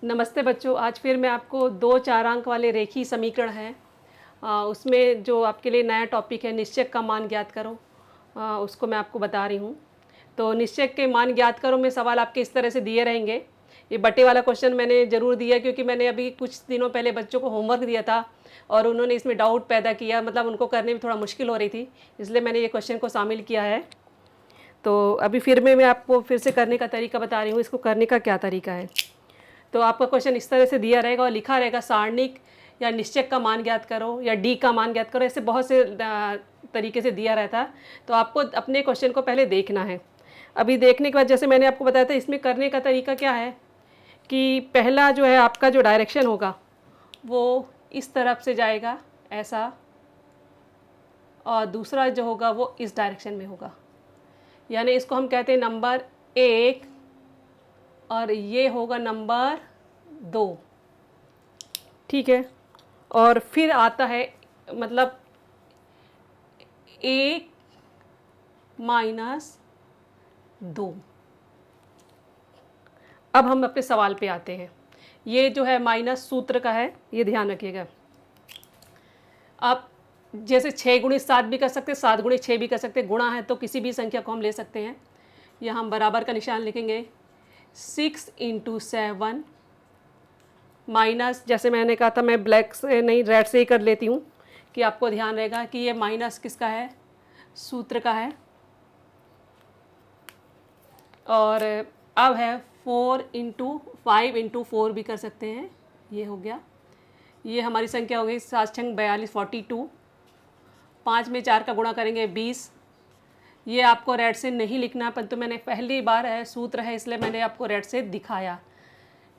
नमस्ते बच्चों। आज फिर मैं आपको 2 4 अंक वाले रेखी समीकरण है उसमें जो आपके लिए नया टॉपिक है निश्चक का मान ज्ञात करो, उसको मैं आपको बता रही हूँ। तो निश्चक के मान ज्ञात करो में सवाल आपके इस तरह से दिए रहेंगे। ये बटे वाला क्वेश्चन मैंने ज़रूर दिया क्योंकि मैंने अभी कुछ दिनों पहले बच्चों को होमवर्क दिया था और उन्होंने इसमें डाउट पैदा किया, मतलब उनको करने में थोड़ा मुश्किल हो रही थी, इसलिए मैंने ये क्वेश्चन को शामिल किया है। तो अभी फिर मैं आपको फिर से करने का तरीका बता रही हूँ, इसको करने का क्या तरीका है। तो आपका क्वेश्चन इस तरह से दिया रहेगा और लिखा रहेगा सारणिक या निश्चक का मान ज्ञात करो या डी का मान ज्ञात करो, ऐसे बहुत से तरीके से दिया रहता है। तो आपको अपने क्वेश्चन को पहले देखना है। अभी देखने के बाद जैसे मैंने आपको बताया था, इसमें करने का तरीका क्या है कि पहला जो है आपका जो डायरेक्शन होगा वो इस तरफ से जाएगा ऐसा, और दूसरा जो होगा वो इस डायरेक्शन में होगा, यानी इसको हम कहते हैं नंबर 1 और ये होगा नंबर 2। ठीक है, और फिर आता है मतलब 1 - 2। अब हम अपने सवाल पे आते हैं। ये जो है माइनस सूत्र का है, ये ध्यान रखिएगा। आप जैसे 6 × 7 भी कर सकते हैं, 7 × 6 भी कर सकते हैं, गुणा है तो किसी भी संख्या को हम ले सकते हैं। यहाँ हम बराबर का निशान लिखेंगे। 6 × 7 माइनस, जैसे मैंने कहा था मैं ब्लैक से नहीं रेड से ही कर लेती हूँ कि आपको ध्यान रहेगा कि ये माइनस किसका है, सूत्र का है। और अब है 4 × 5 × 4 भी कर सकते हैं, ये हो गया। ये हमारी संख्या हो गई 7 × 42 42। 5 में 4 का गुणा करेंगे 20। ये आपको रेड से नहीं लिखना, परंतु मैंने पहली बार है सूत्र है इसलिए मैंने आपको रेड से दिखाया।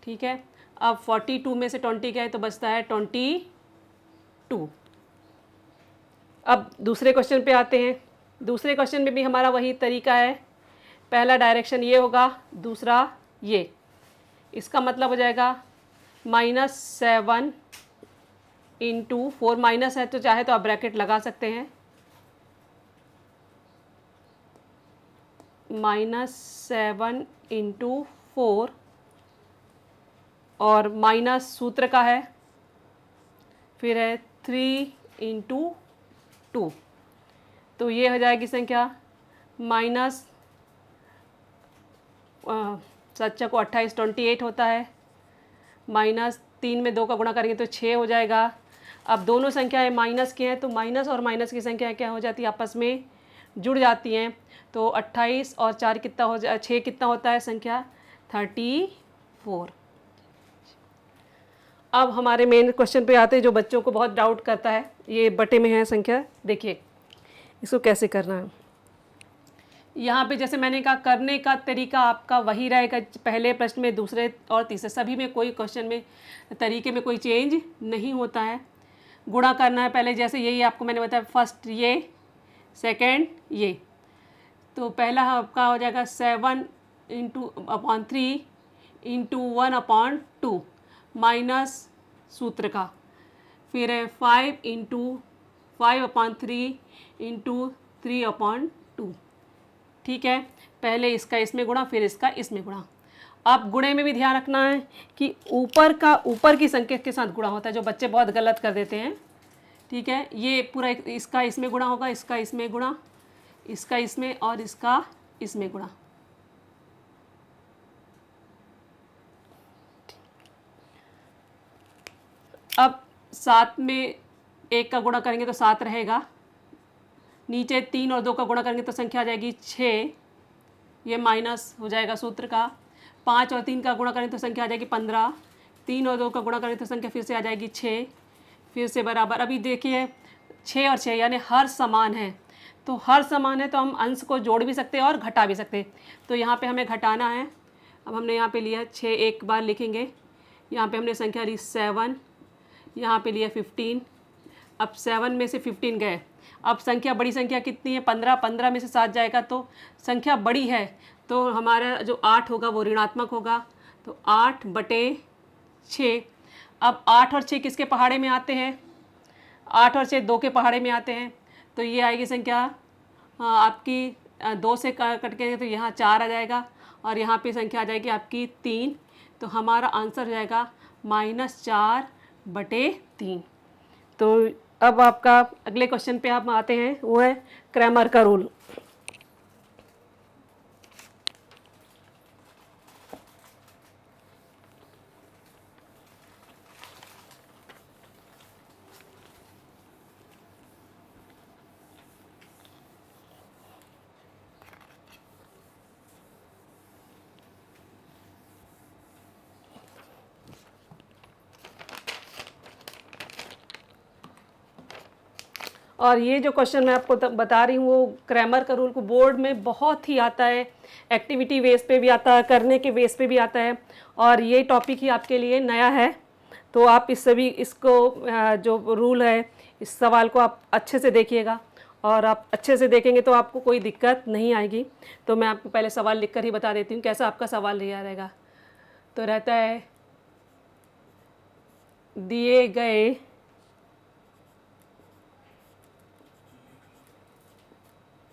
ठीक है, अब 42 में से 20 गए तो बचता है 22। अब दूसरे क्वेश्चन पे आते हैं। दूसरे क्वेश्चन में भी हमारा वही तरीका है। पहला डायरेक्शन ये होगा, दूसरा ये। इसका मतलब हो जाएगा -7 × 4, माइनस है तो चाहे तो आप ब्रैकेट लगा सकते हैं। -7 × 4 और माइनस सूत्र का है, फिर है 3 × 2। तो ये हो जाएगी संख्या माइनस 7 को 28 28 होता है। -3 में 2 का गुणा करेंगे तो 6 हो जाएगा। अब दोनों संख्याएं माइनस की हैं तो माइनस और माइनस की संख्या क्या हो जाती है, आपस में जुड़ जाती हैं। तो 28 और 4 कितना हो 6 कितना होता है संख्या 34। अब हमारे मेन क्वेश्चन पे आते हैं जो बच्चों को बहुत डाउट करता है। ये बटे में है संख्या, देखिए इसको कैसे करना है। यहाँ पे जैसे मैंने कहा करने का तरीका आपका वही रहेगा, पहले प्रश्न में, दूसरे और तीसरे, सभी में कोई क्वेश्चन में तरीके में कोई चेंज नहीं होता है। गुणा करना है पहले, जैसे यही आपको मैंने बताया, फर्स्ट ये, सेकंड ये। तो पहला आपका हो जाएगा 7 × 3 × 1/2 माइनस सूत्र का, फिर है 5 × 5/3 × 3/2। ठीक है, पहले इसका इसमें गुणा, फिर इसका इसमें गुणा। अब गुणे में भी ध्यान रखना है कि ऊपर की संख्या के साथ गुणा होता है, जो बच्चे बहुत गलत कर देते हैं। ठीक है, ये पूरा इसका इसमें गुणा होगा, इसका इसमें गुणा, इसका इसमें और इसका इसमें गुणा। अब 7 में 1 का गुणा करेंगे तो 7 रहेगा। नीचे 3 और 2 का गुणा करेंगे तो संख्या आ जाएगी 6, ये माइनस हो जाएगा सूत्र का। 5 और 3 का गुणा करेंगे तो संख्या आ जाएगी 15। 3 और 2 का गुणा करेंगे तो संख्या फिर से आ जाएगी 6, फिर से बराबर। अभी देखिए 6 और 6 यानी हर समान है, तो हर समान है तो हम अंश को जोड़ भी सकते हैं और घटा भी सकते हैं। तो यहाँ पे हमें घटाना है। अब हमने यहाँ पे लिया 6, एक बार लिखेंगे। यहाँ पे हमने संख्या ली 7, यहाँ पे लिया 15। अब 7 में से 15 गए, अब संख्या बड़ी संख्या कितनी है 15, 15 में से 7 जाएगा तो संख्या बड़ी है, तो हमारा जो 8 होगा वो ऋणात्मक होगा। तो 8/6। अब 8 और 6 किसके पहाड़े में आते हैं, 8 और 6 2 के पहाड़े में आते हैं। तो ये आएगी संख्या आपकी 2 से कट के तो यहाँ 4 आ जाएगा और यहाँ पे संख्या आ जाएगी आपकी 3। तो हमारा आंसर हो जाएगा -4/3। तो अब आपका अगले क्वेश्चन पे आप आते हैं, वो है क्रैमर का रूल। और ये जो क्वेश्चन मैं आपको बता रही हूँ वो क्रैमर का रूल को बोर्ड में बहुत ही आता है, एक्टिविटी बेस पे भी आता है, करने के बेस पे भी आता है, और ये टॉपिक ही आपके लिए नया है। तो आप इस सभी इसको जो रूल है, इस सवाल को आप अच्छे से देखिएगा, और आप अच्छे से देखेंगे तो आपको कोई दिक्कत नहीं आएगी। तो मैं आपको पहले सवाल लिख कर ही बता देती हूँ कैसा आपका सवाल रहेगा। तो रहता है, दिए गए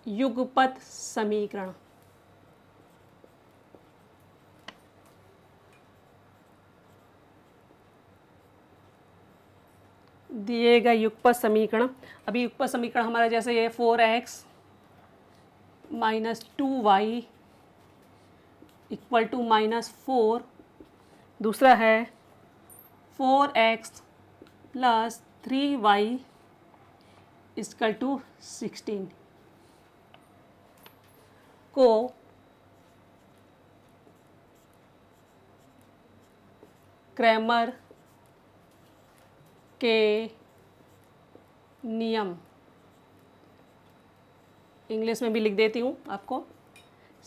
युगपत समीकरण, दिए गए युगपत समीकरण। अभी युगपत समीकरण हमारा जैसे ये 4x - 2y = -4, दूसरा है 4x + 3y = 16 को क्रैमर के नियम, इंग्लिश में भी लिख देती हूँ आपको,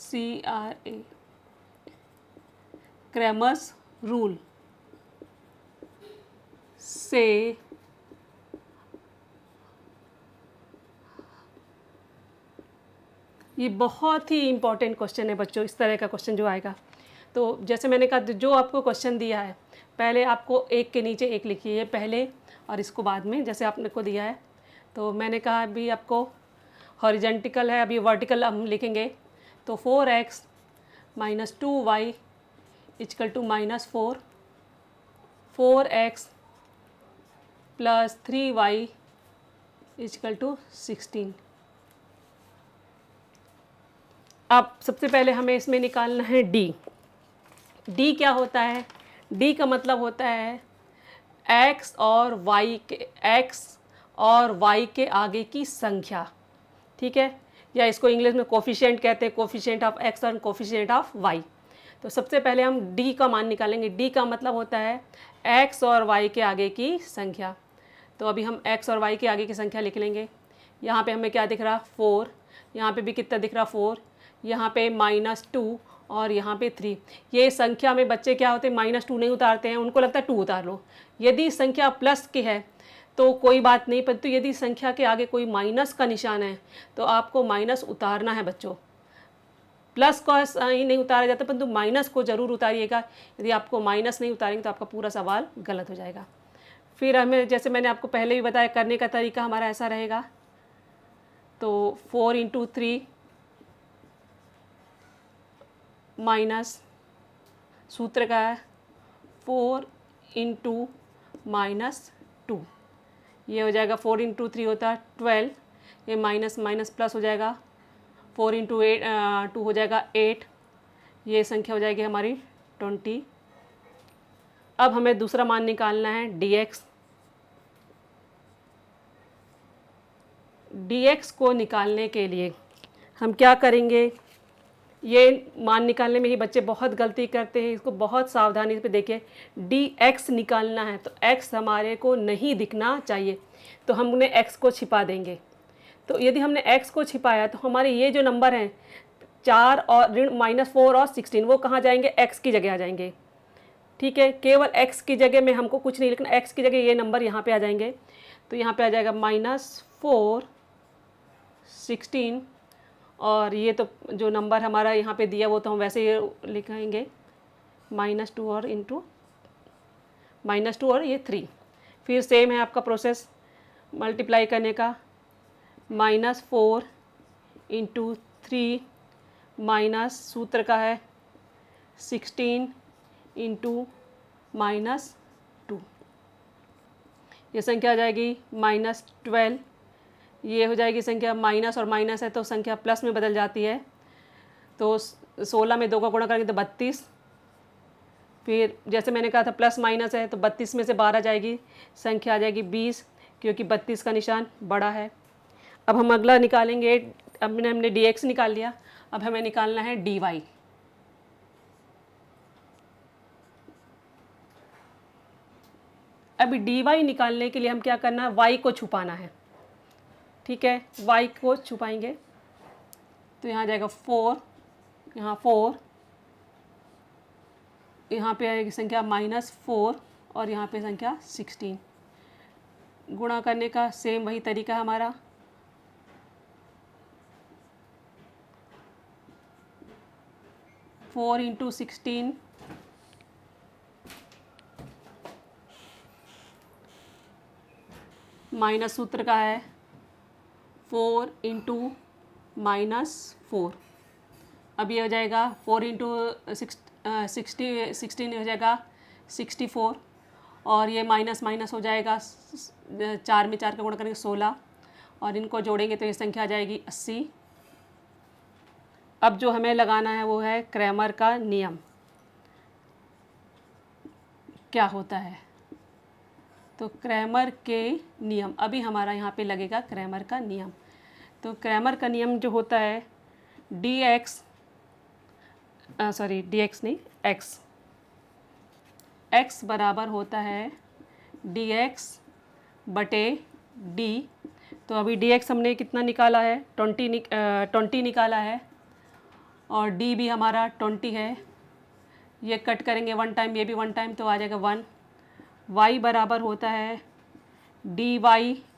CRA, क्रैमर्स रूल से ये बहुत ही इम्पॉर्टेंट क्वेश्चन है बच्चों, इस तरह का क्वेश्चन जो आएगा। तो जैसे मैंने कहा, जो आपको क्वेश्चन दिया है पहले आपको एक के नीचे एक लिखिए, ये पहले और इसको बाद में, जैसे आपने को दिया है। तो मैंने कहा अभी आपको हॉरिजेंटल है, अभी वर्टिकल हम लिखेंगे। तो 4x - 2y = -4, 4x + 3y = 16। अब सबसे पहले हमें इसमें निकालना है डी। डी क्या होता है? डी का मतलब होता है x और y के आगे की संख्या, ठीक है, या इसको इंग्लिश में कोफिशिएंट कहते हैं, कोफिशिएंट ऑफ x और कोफिशिएंट ऑफ y। तो सबसे पहले हम d का मान निकालेंगे। d का मतलब होता है x और y के आगे की संख्या। तो अभी हम x और y के आगे की संख्या लिख लेंगे। यहाँ पे हमें क्या दिख रहा? 4, यहाँ पे भी कितना दिख रहा? 4, यहाँ पे -2 और यहाँ पे 3। ये संख्या में बच्चे क्या होते हैं, -2 नहीं उतारते हैं, उनको लगता है 2 उतार लो। यदि संख्या प्लस की है तो कोई बात नहीं, परंतु यदि संख्या के आगे कोई माइनस का निशान है तो आपको माइनस उतारना है बच्चों। प्लस का ही नहीं उतारा जाता, परंतु माइनस को ज़रूर उतारिएगा। यदि आपको माइनस नहीं उतारेंगे तो आपका पूरा सवाल गलत हो जाएगा। फिर हमें, जैसे मैंने आपको पहले भी बताया, करने का तरीका हमारा ऐसा रहेगा। तो 4 × 3 माइनस, सूत्र का है 4 × -2, ये हो जाएगा 4 × 3 होता है 12, ये माइनस माइनस प्लस हो जाएगा, 4 × 2 हो जाएगा 8, ये संख्या हो जाएगी हमारी 20। अब हमें दूसरा मान निकालना है dx। dx को निकालने के लिए हम क्या करेंगे? ये मान निकालने में ही बच्चे बहुत गलती करते हैं, इसको बहुत सावधानी से देखिए। dx निकालना है तो x हमारे को नहीं दिखना चाहिए, तो हम उन्हें x को छिपा देंगे। तो यदि हमने x को छिपाया तो हमारे ये जो नंबर हैं 4 और -4 और 16, वो कहाँ जाएंगे? x की जगह आ जाएंगे, ठीक है। केवल x की जगह में हमको कुछ नहीं लिखना, x की जगह ये नंबर यहाँ पे आ जाएंगे। तो यहाँ पे आ जाएगा -4 16, और ये तो जो नंबर हमारा यहाँ पे दिया वो तो हम वैसे ही लिखेंगे, -2 और -2 और ये 3। फिर सेम है आपका प्रोसेस मल्टीप्लाई करने का, -4 × 3 माइनस, सूत्र का है 16 इंटू -2, ये संख्या आ जाएगी -12। ये हो जाएगी संख्या, माइनस और माइनस है तो संख्या प्लस में बदल जाती है। तो 16 में 2 का गुणा करेंगे तो 32। फिर जैसे मैंने कहा था प्लस माइनस है तो 32 में से 12 जाएगी, संख्या आ जाएगी 20, क्योंकि 32 का निशान बड़ा है। अब हम अगला निकालेंगे, हमने dx निकाल लिया, अब हमें निकालना है dy। अभी dy निकालने के लिए हम क्या करना है, y को छुपाना है। ठीक है, y को छुपाएंगे तो यहाँ जाएगा 4, यहाँ 4, यहाँ पे आएगी संख्या -4 और यहाँ पे संख्या 16। गुणा करने का सेम वही तरीका है हमारा। फोर इंटू 16 माइनस सूत्र का है 4 इंटू -4। अब ये हो जाएगा 4 इंटू 16 हो जाएगा 64, और ये माइनस माइनस हो जाएगा 4 में 4 का गुणा करेंगे 16, और इनको जोड़ेंगे तो ये संख्या आ जाएगी 80। अब जो हमें लगाना है वो है क्रैमर का नियम। क्या होता है, तो क्रैमर के नियम, अभी हमारा यहाँ पे लगेगा क्रैमर का नियम। तो क्रैमर का नियम जो होता है x बराबर होता है dx बटे d। तो अभी dx हमने कितना निकाला है, 20 निकाला है, और d भी हमारा 20 है। ये कट करेंगे 1 टाइम, ये भी 1 टाइम, तो आ जाएगा 1। y बराबर होता है dy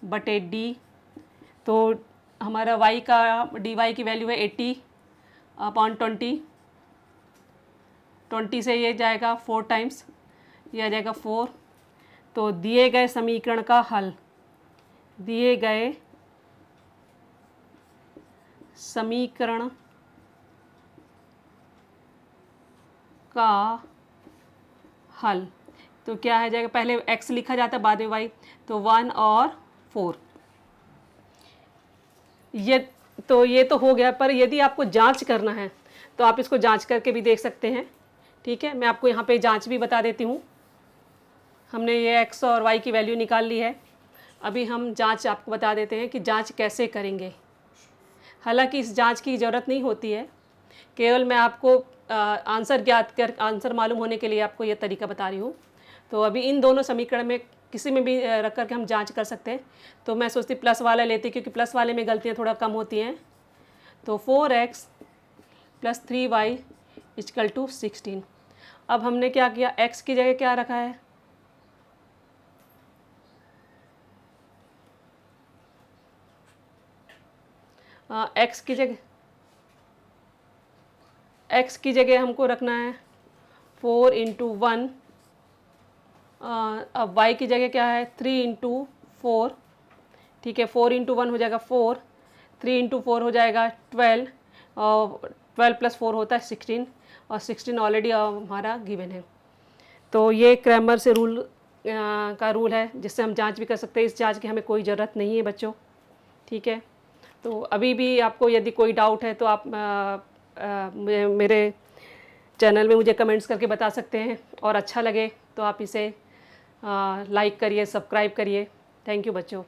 बटे d। तो हमारा y का dy की वैल्यू है 80/20। 20 से ये जाएगा 4 टाइम्स, ये आ जाएगा 4। तो दिए गए समीकरण का हल, दिए गए समीकरण का हल, तो क्या है जाएगा, पहले x लिखा जाता है बाद में y, तो 1 और 4। ये तो हो गया, पर यदि आपको जांच करना है तो आप इसको जांच करके भी देख सकते हैं। ठीक है, मैं आपको यहाँ पे जांच भी बता देती हूँ। हमने ये x और y की वैल्यू निकाल ली है, अभी हम जांच आपको बता देते हैं कि जांच कैसे करेंगे। हालांकि इस जांच की ज़रूरत नहीं होती है, केवल मैं आपको आंसर मालूम होने के लिए आपको ये तरीका बता रही हूँ। तो अभी इन दोनों समीकरण में किसी में भी रख करके हम जांच कर सकते हैं। तो मैं सोचती प्लस वाला लेती, क्योंकि प्लस वाले में गलतियाँ थोड़ा कम होती हैं। तो 4x + 3y = 16। अब हमने क्या किया, x की जगह क्या रखा है, x की जगह हमको रखना है 4 × 1। अब y की जगह क्या है, 3 × 4। ठीक है, 4 × 1 हो जाएगा 4, 3 × 4 हो जाएगा 12, और 12 + 4 होता है 16, और 16 ऑलरेडी हमारा गिवन है। तो ये क्रैमर से का रूल है, जिससे हम जांच भी कर सकते हैं। इस जांच की हमें कोई ज़रूरत नहीं है बच्चों। ठीक है, तो अभी भी आपको यदि कोई डाउट है तो आप मेरे चैनल में मुझे कमेंट्स करके बता सकते हैं, और अच्छा लगे तो आप इसे लाइक करिए, सब्सक्राइब करिए। थैंक यू बच्चों।